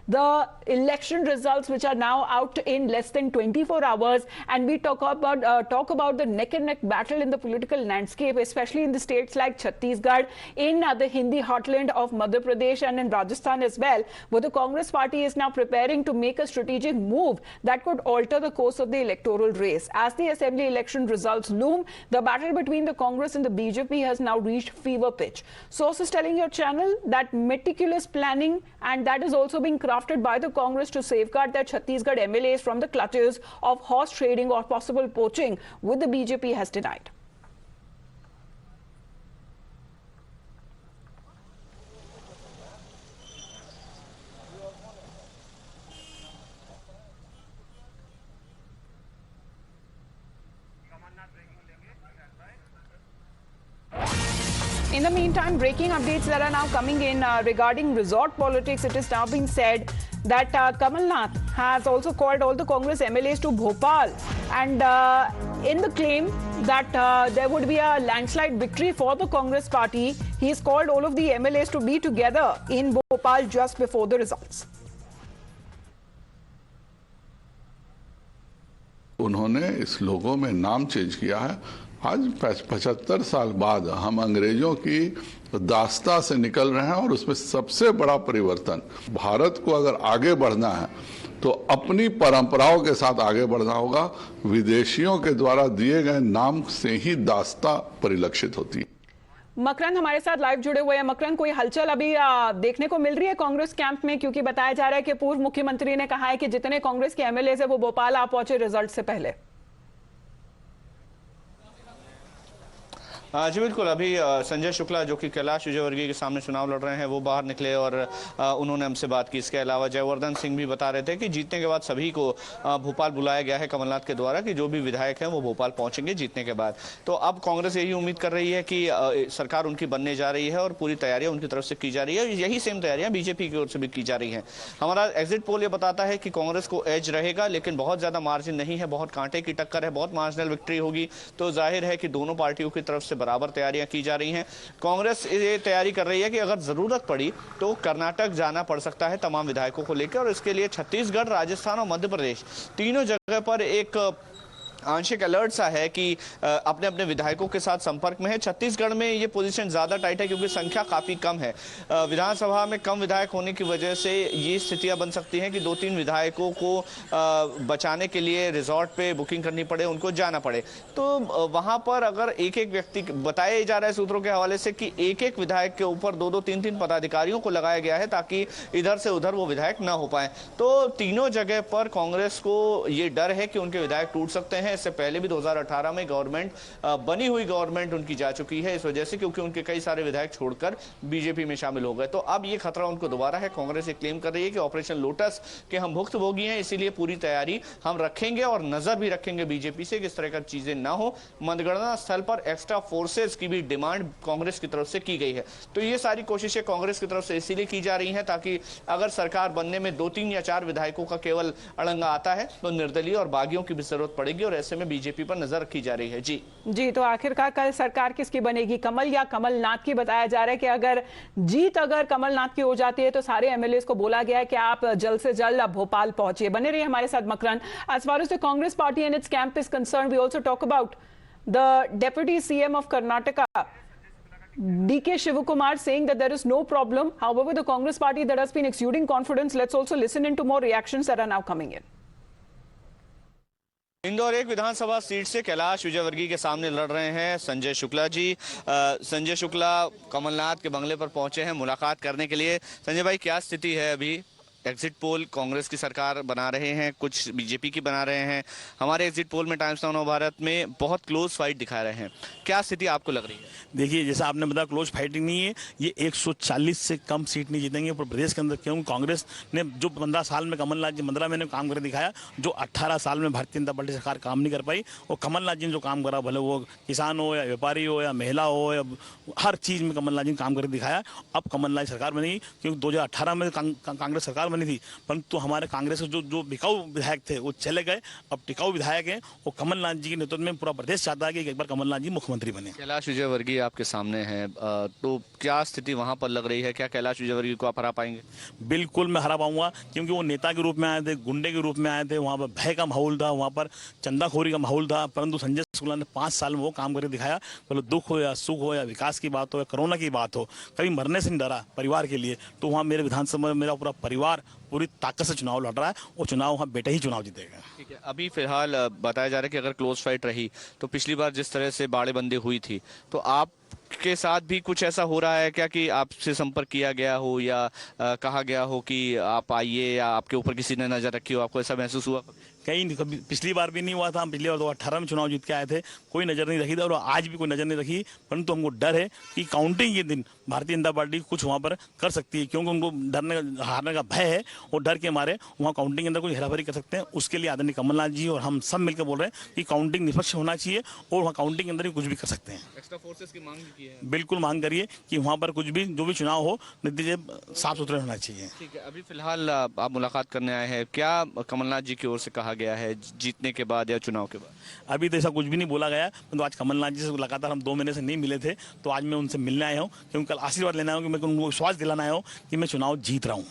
the election results which are now out in less than 24 hours, and we talk about the neck and neck battle in the political landscape, especially in the states like Chhattisgarh, in the Hindi heartland of Madhya Pradesh, and in Rajasthan as well, where the Congress party is now preparing to make a strategic move that could alter the course of the electoral race. As the assembly election results loom, the battle between the Congress and the BJP has now reached fever pitch. Sources telling your channel that meticulous planning, and that is also being crafted by the Congress to safeguard their Chhattisgarh MLAs from the clutches of horse trading or possible poaching, which the BJP has denied. In the meantime, breaking updates that are now coming in regarding resort politics. It is now being said that Kamal Nath has also called all the Congress MLAs to Bhopal, and in the claim that there would be a landslide victory for the Congress party, he has called all of the MLAs to be together in Bhopal just before the results. उन्होंने इस लोगों में नाम change किया है। आज 75 साल बाद हम अंग्रेजों की दास्ता से निकल रहे हैं, और उसमें सबसे बड़ा परिवर्तन, भारत को अगर आगे बढ़ना है तो अपनी परंपराओं के साथ आगे बढ़ना होगा। विदेशियों के द्वारा दिए गए नाम से ही दास्ता परिलक्षित होती है। मकरंद हमारे साथ लाइव जुड़े हुए हैं। मकरंद, कोई हलचल अभी देखने को मिल रही है कांग्रेस कैंप में, क्योंकि बताया जा रहा है कि पूर्व मुख्यमंत्री ने कहा है कि जितने कांग्रेस के एमएलए है वो भोपाल आ पहुंचे रिजल्ट से पहले। जी बिल्कुल, अभी संजय शुक्ला जो कि कैलाश विजयवर्गीय के सामने चुनाव लड़ रहे हैं वो बाहर निकले और उन्होंने हमसे बात की। इसके अलावा जयवर्धन सिंह भी बता रहे थे कि जीतने के बाद सभी को भोपाल बुलाया गया है कमलनाथ के द्वारा, कि जो भी विधायक हैं वो भोपाल पहुंचेंगे जीतने के बाद। तो अब कांग्रेस यही उम्मीद कर रही है कि सरकार उनकी बनने जा रही है और पूरी तैयारियां उनकी तरफ से की जा रही है। यही सेम तैयारियां बीजेपी की ओर से भी की जा रही हैं। हमारा एग्जिट पोल ये बताता है कि कांग्रेस को एज रहेगा, लेकिन बहुत ज्यादा मार्जिन नहीं है, बहुत कांटे की टक्कर है, बहुत मार्जिनल विक्ट्री होगी। तो जाहिर है कि दोनों पार्टियों की तरफ से बराबर तैयारियां की जा रही हैं। कांग्रेस ये तैयारी कर रही है कि अगर जरूरत पड़ी तो कर्नाटक जाना पड़ सकता है तमाम विधायकों को लेकर, और इसके लिए छत्तीसगढ़, राजस्थान और मध्य प्रदेश तीनों जगह पर एक आंशिक अलर्ट सा है कि अपने अपने विधायकों के साथ संपर्क में है। छत्तीसगढ़ में ये पोजीशन ज्यादा टाइट है क्योंकि संख्या काफी कम है। विधानसभा में कम विधायक होने की वजह से ये स्थितियां बन सकती हैं कि 2-3 विधायकों को बचाने के लिए रिजॉर्ट पे बुकिंग करनी पड़े, उनको जाना पड़े। तो वहां पर अगर एक एक व्यक्ति, बताया जा रहा है सूत्रों के हवाले से कि एक एक विधायक के ऊपर 2-2, 3-3 पदाधिकारियों को लगाया गया है ताकि इधर से उधर वो विधायक ना हो पाए। तो तीनों जगह पर कांग्रेस को ये डर है कि उनके विधायक टूट सकते हैं। इससे पहले भी 2018 में गवर्नमेंट बनी हुई गवर्नमेंट उनकी जा चुकी है इस वजह से, क्योंकि उनके कई सारे विधायक छोड़कर बीजेपी में शामिल हो गए। तो अब ये खतरा उनको दोबारा है। कांग्रेस ये क्लेम कर रही है कि ऑपरेशन लोटस के हम भुक्तभोगी हैं, इसीलिए पूरी तैयारी हम रखेंगे और नजर भी रखेंगे बीजेपी से कि इस तरह का चीजें ना हो। मतगणना स्थल पर एक्स्ट्रा फोर्सेस की भी डिमांड कांग्रेस की तरफ से की गई है। तो ये सारी कोशिशें कांग्रेस की तरफ से इसीलिए की जा रही हैं ताकि अगर सरकार बनने में 2-3 या 4 विधायकों का केवल अड़ंगा आता है तो निर्दलीय और बागियों की भी जरूरत पड़ेगी, और ऐसे में बीजेपी पर नजर रखी जा रही है। जी तो आखिरकार कल सरकार किसकी बनेगी, कमल या कमलनाथ की? बताया जा रहा है कि अगर कमलनाथ की हो जाती है तो सारे एमएलए को बोला गया है कि आप जल्द से जल्द भोपाल पहुंचिए। बने रहिए हमारे साथ Makarand. As far as the Congress party and its camp is concern, we also talk about the deputy CM of Karnataka DK Shivakumar saying that there is no problem. However, the Congress party that has been exuding confidence, let's also listen into more reactions that are now coming in. Indore 1 Vidhan Sabha seat से कैलाश विजयवर्गीय के सामने लड़ रहे हैं संजय शुक्ला जी। संजय शुक्ला कमलनाथ के बंगले पर पहुंचे हैं मुलाकात करने के लिए। संजय भाई, क्या स्थिति है अभी? एग्जिट पोल कांग्रेस की सरकार बना रहे हैं, कुछ बीजेपी की बना रहे हैं। हमारे एग्जिट पोल में टाइम्स नाउ भारत में बहुत क्लोज फाइट दिखा रहे हैं। क्या स्थिति आपको लग रही है? देखिए, जैसा आपने बताया क्लोज फाइटिंग नहीं है, ये 140 से कम सीट नहीं जीतेंगे पर प्रदेश के अंदर, क्योंकि कांग्रेस ने जो 15 साल में कमलनाथ जी 15 महीने काम करके दिखाया, जो 18 साल में भारतीय जनता पार्टी सरकार काम नहीं कर पाई, और कमलनाथ जी ने जो काम करा, भले वो किसान हो या व्यापारी हो या महिला हो, या हर चीज़ में कमलनाथ जी ने काम करके दिखाया। अब कमलनाथ सरकार बनेगी, क्योंकि 2018 में कांग्रेस सरकार बनी थी, परंतु हमारे कांग्रेस के जो बिकाऊ विधायक थे वो चले गए। अब टिकाऊ विधायक हैं और कमलनाथ जी के नेतृत्व में पूरा प्रदेश चाहता है कि एक बार कमलनाथ जी मुख्यमंत्री बने। कैलाश विजयवर्गीय आपके सामने हैं, तो क्या स्थिति वहां पर लग रही है? क्या कैलाश विजयवर्गीय को आप हरा पाएंगे? बिल्कुल मैं हरा पाऊंगा, क्योंकि वो नेता के रूप में आए थे, गुंडे के रूप में आए थे। वहाँ पर भय का माहौल था, वहाँ पर चंदाखोरी का माहौल था, परंतु संजय शुक्ला ने 5 साल में वो काम करके दिखाया। तो दुख हो या सुख हो या विकास की बात हो या कोरोना की बात हो, कभी मरने से नहीं डरा परिवार के लिए। तो वहाँ मेरे विधानसभा में मेरा पूरा परिवार पूरी ताकत से चुनाव लड़ रहा है और चुनाव वहाँ बेटा ही चुनाव जीतेगा। ठीक है, अभी फिलहाल बताया जा रहा है कि अगर क्लोज फाइट रही तो पिछली बार जिस तरह से बाड़ेबंदी हुई थी, तो आप के साथ भी कुछ ऐसा हो रहा है क्या कि आपसे संपर्क किया गया हो या कहा गया हो कि आप आइए, या आपके ऊपर किसी ने नजर रखी हो? आपको ऐसा महसूस हुआ? कहीं नहीं, कभी पिछली बार भी नहीं हुआ था। हम पिछली बार 2018 में चुनाव जीत के आए थे, कोई नज़र नहीं रखी थी और आज भी कोई नज़र नहीं रखी। परंतु हमको डर है कि काउंटिंग के दिन भारतीय जनता पार्टी कुछ वहाँ पर कर सकती है, क्योंकि उनको हारने का भय है और डर के मारे वहाँ काउंटिंग के अंदर कुछ हेराफेरी कर सकते हैं। उसके लिए आदरणीय कमलनाथ जी और हम सब मिलकर बोल रहे हैं कि काउंटिंग निष्पक्ष होना चाहिए और वहाँ काउंटिंग के अंदर भी कुछ भी कर सकते हैं। एक्स्ट्रा फोर्सेस की मांग की है? बिल्कुल मांग करिए कि वहाँ पर कुछ भी जो भी चुनाव हो, नतीजे साफ सुथरे होना चाहिए। ठीक है, अभी फिलहाल आप मुलाकात करने आए हैं, क्या कमलनाथ जी की ओर से कहा गया है जीतने के बाद या चुनाव के बाद? अभी तो ऐसा कुछ भी नहीं बोला गया, तो आज कमलनाथ जी से लगातार हम 2 महीने से नहीं मिले थे, तो आज मैं उनसे मिलने आया हूँ, क्योंकि कल आशीर्वाद लेना आया हूँ, कि मैं उनको विश्वास दिलाना आया हूँ कि मैं चुनाव जीत रहा हूँ।